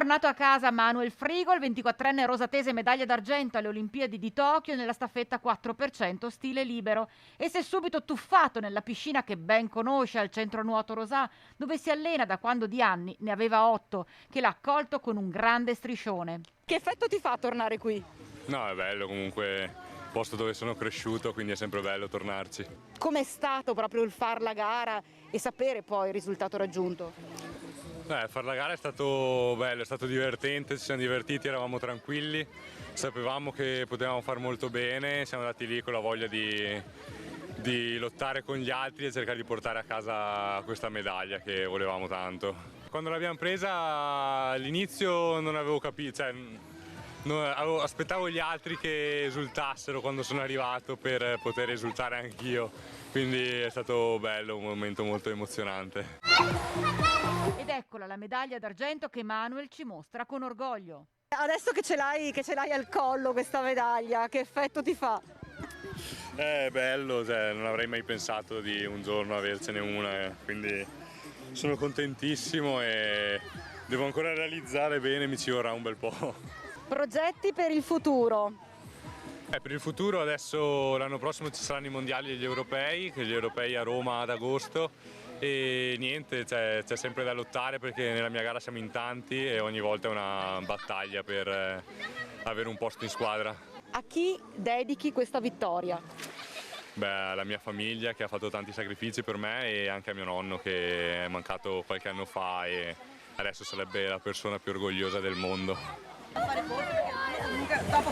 tornato a casa Manuel Frigo, il 24enne rosatese medaglia d'argento alle Olimpiadi di Tokyo nella staffetta 4% stile libero e si è subito tuffato nella piscina che ben conosce al centro nuoto Rosà, dove si allena da quando di anni ne aveva 8, che l'ha accolto con un grande striscione. Che effetto ti fa tornare qui? No, è bello comunque, posto dove sono cresciuto, quindi è sempre bello tornarci. Com'è stato proprio il far la gara e sapere poi il risultato raggiunto? Fare la gara è stato bello, è stato divertente, ci siamo divertiti, eravamo tranquilli, sapevamo che potevamo far molto bene, siamo andati lì con la voglia di lottare con gli altri e cercare di portare a casa questa medaglia che volevamo tanto. Quando l'abbiamo presa all'inizio non avevo capito, aspettavo gli altri che esultassero quando sono arrivato per poter esultare anch'io, quindi è stato bello, un momento molto emozionante. Ed eccola la medaglia d'argento che Manuel ci mostra con orgoglio. Adesso che ce l'hai al collo questa medaglia, che effetto ti fa? È bello, non avrei mai pensato di un giorno avercene una, quindi sono contentissimo e devo ancora realizzare bene, mi ci vorrà un bel po'. Progetti per il futuro? Per il futuro adesso l'anno prossimo ci saranno i mondiali e gli europei a Roma ad agosto e niente, c'è sempre da lottare perché nella mia gara siamo in tanti e ogni volta è una battaglia per avere un posto in squadra. A chi dedichi questa vittoria? Alla mia famiglia che ha fatto tanti sacrifici per me e anche a mio nonno che è mancato qualche anno fa e adesso sarebbe la persona più orgogliosa del mondo. Fare forza perché comunque dopo